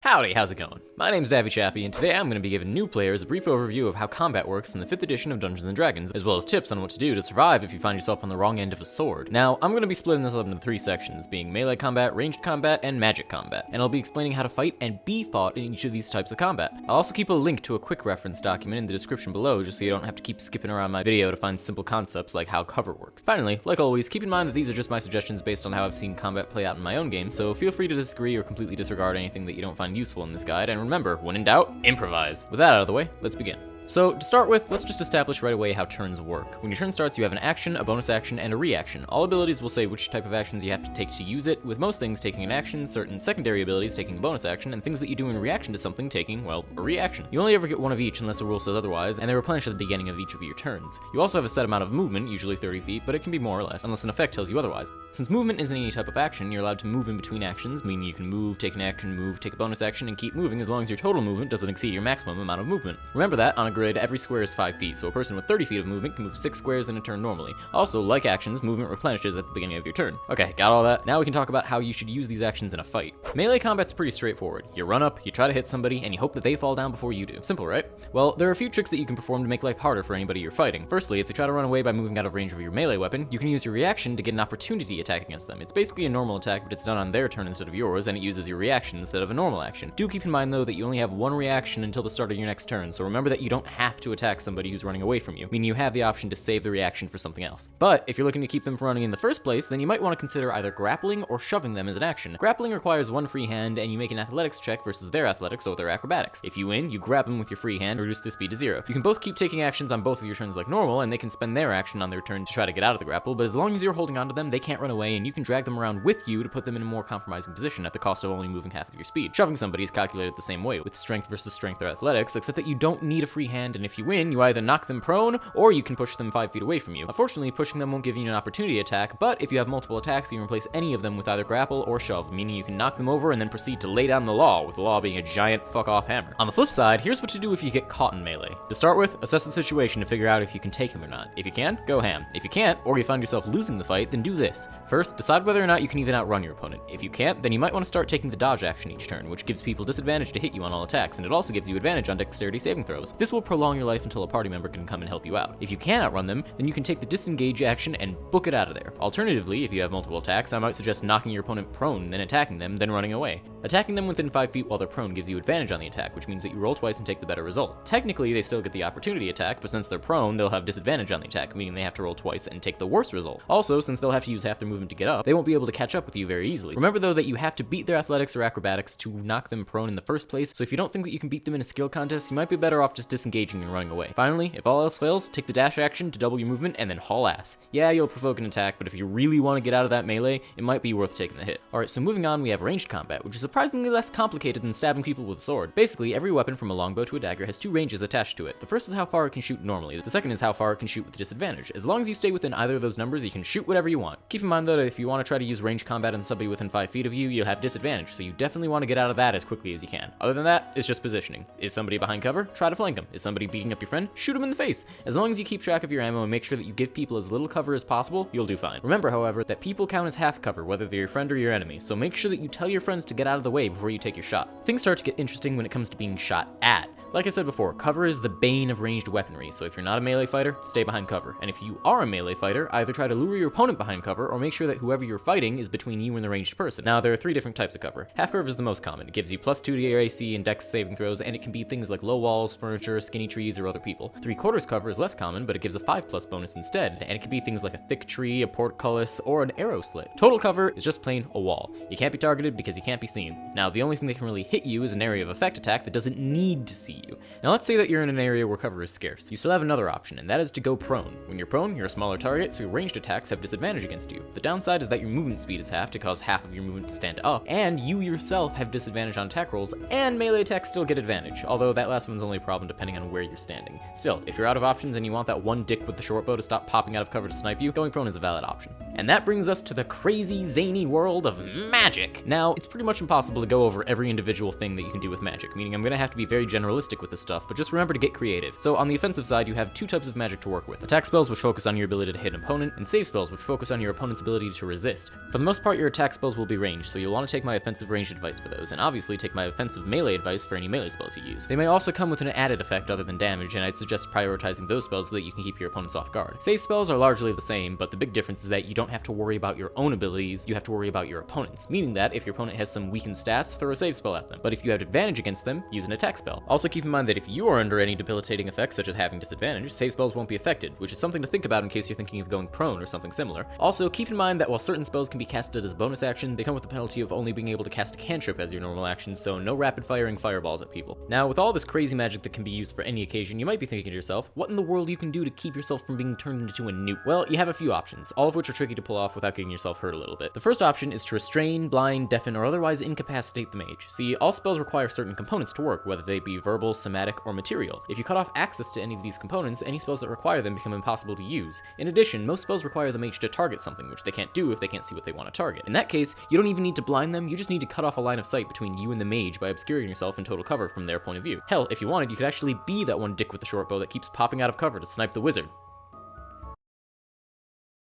Howdy, how's it going? My name's Davy Chappie, and today I'm going to be giving new players a brief overview of how combat works in the 5th edition of Dungeons & Dragons, as well as tips on what to do to survive if you find yourself on the wrong end of a sword. Now, I'm going to be splitting this up into 3 sections, being melee combat, ranged combat, and magic combat, and I'll be explaining how to fight and be fought in each of these types of combat. I'll also keep a link to a quick reference document in the description below, just so you don't have to keep skipping around my video to find simple concepts like how cover works. Finally, like always, keep in mind that these are just my suggestions based on how I've seen combat play out in my own game, so feel free to disagree or completely disregard anything that you don't find useful in this guide, and remember, when in doubt, improvise. With that out of the way, let's begin. So, to start with, let's just establish right away how turns work. When your turn starts, you have an action, a bonus action, and a reaction. All abilities will say which type of actions you have to take to use it, with most things taking an action, certain secondary abilities taking a bonus action, and things that you do in reaction to something taking, well, a reaction. You only ever get one of each unless a rule says otherwise, and they replenish at the beginning of each of your turns. You also have a set amount of movement, usually 30 feet, but it can be more or less, unless an effect tells you otherwise. Since movement isn't any type of action, you're allowed to move in between actions, meaning you can move, take an action, move, take a bonus action, and keep moving as long as your total movement doesn't exceed your maximum amount of movement. Remember that, on a grid, every square is 5 feet, so a person with 30 feet of movement can move 6 squares in a turn normally. Also, like actions, movement replenishes at the beginning of your turn. Okay, got all that? Now we can talk about how you should use these actions in a fight. Melee combat's pretty straightforward. You run up, you try to hit somebody, and you hope that they fall down before you do. Simple, right? Well, there are a few tricks that you can perform to make life harder for anybody you're fighting. Firstly, if they try to run away by moving out of range of your melee weapon, you can use your reaction to get an opportunity attack against them. It's basically a normal attack, but it's done on their turn instead of yours, and it uses your reaction instead of a normal action. Do keep in mind, though, that you only have one reaction until the start of your next turn, so remember that you don't have to attack somebody who's running away from you, meaning you have the option to save the reaction for something else. But if you're looking to keep them from running in the first place, then you might want to consider either grappling or shoving them as an action. Grappling requires one free hand, and you make an athletics check versus their athletics or their acrobatics. If you win, you grab them with your free hand, reduce the speed to 0. You can both keep taking actions on both of your turns like normal, and they can spend their action on their turn to try to get out of the grapple, but as long as you're holding onto them, they can't run away, and you can drag them around with you to put them in a more compromising position at the cost of only moving half of your speed. Shoving somebody is calculated the same way, with strength versus strength or athletics, except that you don't need a free hand, and if you win, you either knock them prone, or you can push them 5 feet away from you. Unfortunately, pushing them won't give you an opportunity attack, but if you have multiple attacks, you can replace any of them with either grapple or shove, meaning you can knock them over and then proceed to lay down the law, with the law being a giant fuck-off hammer. On the flip side, here's what to do if you get caught in melee. To start with, assess the situation to figure out if you can take him or not. If you can, go ham. If you can't, or you find yourself losing the fight, then do this. First, decide whether or not you can even outrun your opponent. If you can't, then you might want to start taking the dodge action each turn, which gives people disadvantage to hit you on all attacks, and it also gives you advantage on dexterity saving throws. This will prolong your life until a party member can come and help you out. If you can outrun them, then you can take the disengage action and book it out of there. Alternatively, if you have multiple attacks, I might suggest knocking your opponent prone, then attacking them, then running away. Attacking them within 5 feet while they're prone gives you advantage on the attack, which means that you roll twice and take the better result. Technically, they still get the opportunity attack, but since they're prone, they'll have disadvantage on the attack, meaning they have to roll twice and take the worse result. Also, since they'll have to use half their movement to get up, they won't be able to catch up with you very easily. Remember though that you have to beat their athletics or acrobatics to knock them prone in the first place, so if you don't think that you can beat them in a skill contest, you might be better off just disengaging and running away. Finally, if all else fails, take the dash action to double your movement and then haul ass. Yeah, you'll provoke an attack, but if you really want to get out of that melee, it might be worth taking the hit. Alright, so moving on, we have ranged combat, which is surprisingly less complicated than stabbing people with a sword. Basically, every weapon from a longbow to a dagger has 2 ranges attached to it. The first is how far it can shoot normally, the second is how far it can shoot with disadvantage. As long as you stay within either of those numbers, you can shoot whatever you want. Keep in mind though that if you want to try to use ranged combat on somebody within 5 feet of you, you'll have disadvantage, so you definitely want to get out of that as quickly as you can. Other than that, it's just positioning. Is somebody behind cover? Try to flank them. Is somebody beating up your friend? Shoot him in the face. As long as you keep track of your ammo and make sure that you give people as little cover as possible, you'll do fine. Remember, however, that people count as half cover, whether they're your friend or your enemy, so make sure that you tell your friends to get out of the way before you take your shot. Things start to get interesting when it comes to being shot at. Like I said before, cover is the bane of ranged weaponry, so if you're not a melee fighter, stay behind cover. And if you are a melee fighter, either try to lure your opponent behind cover, or make sure that whoever you're fighting is between you and the ranged person. Now, there are 3 different types of cover. Half cover is the most common. It gives you +2 to your AC and dex saving throws, and it can be things like low walls, furniture, skinny trees, or other people. 3/4 cover is less common, but it gives a 5+ bonus instead, and it can be things like a thick tree, a portcullis, or an arrow slit. Total cover is just plain a wall. You can't be targeted because you can't be seen. Now, the only thing that can really hit you is an area of effect attack that doesn't need to see you. Now, let's say that you're in an area where cover is scarce. You still have another option, and that is to go prone. When you're prone, you're a smaller target, so your ranged attacks have disadvantage against you. The downside is that your movement speed is half to cause half of your movement to stand up, and you yourself have disadvantage on attack rolls, and melee attacks still get advantage, although that last one's only a problem depending on where you're standing. Still, if you're out of options and you want that one dick with the short bow to stop popping out of cover to snipe you, going prone is a valid option. And that brings us to the crazy, zany world of magic. Now, it's pretty much impossible to go over every individual thing that you can do with magic, meaning I'm gonna have to be very generalistic with this stuff, but just remember to get creative. So on the offensive side, you have two types of magic to work with. Attack spells, which focus on your ability to hit an opponent, and save spells, which focus on your opponent's ability to resist. For the most part, your attack spells will be ranged, so you'll want to take my offensive ranged advice for those, and obviously take my offensive melee advice for any melee spells you use. They may also come with an added effect other than damage, and I'd suggest prioritizing those spells so that you can keep your opponents off guard. Save spells are largely the same, but the big difference is that you don't have to worry about your own abilities, you have to worry about your opponent's, meaning that if your opponent has some weakened stats, throw a save spell at them, but if you have advantage against them, use an attack spell. Also keep in mind that if you are under any debilitating effects such as having disadvantage, save spells won't be affected, which is something to think about in case you're thinking of going prone or something similar. Also keep in mind that while certain spells can be casted as bonus action, they come with the penalty of only being able to cast a cantrip as your normal action, so no rapid firing fireballs at people. Now with all this crazy magic that can be used for any occasion, you might be thinking to yourself, what in the world you can do to keep yourself from being turned into a newt? Well, you have a few options, all of which are tricky to pull off without getting yourself hurt a little bit. The first option is to restrain, blind, deafen, or otherwise incapacitate the mage. See, all spells require certain components to work, whether they be verbal, somatic, or material. If you cut off access to any of these components, any spells that require them become impossible to use. In addition, most spells require the mage to target something, which they can't do if they can't see what they want to target. In that case, you don't even need to blind them, you just need to cut off a line of sight between you and the mage by obscuring yourself in total cover from their point of view. Hell, if you wanted, you could actually be that one dick with the short bow that keeps popping out of cover to snipe the wizard.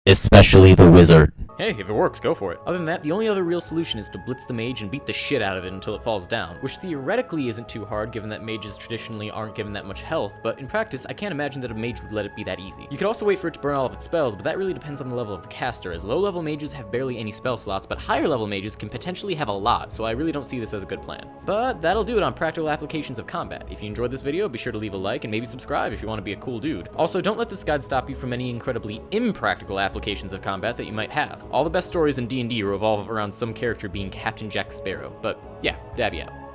Especially the wizard. Hey, if it works, go for it. Other than that, the only other real solution is to blitz the mage and beat the shit out of it until it falls down, which theoretically isn't too hard given that mages traditionally aren't given that much health, but in practice, I can't imagine that a mage would let it be that easy. You could also wait for it to burn all of its spells, but that really depends on the level of the caster, as low-level mages have barely any spell slots, but higher-level mages can potentially have a lot, so I really don't see this as a good plan. But that'll do it on practical applications of combat. If you enjoyed this video, be sure to leave a like and maybe subscribe if you want to be a cool dude. Also, don't let this guide stop you from any incredibly impractical applications of combat that you might have. All the best stories in D&D revolve around some character being Captain Jack Sparrow, but yeah, Dabby out.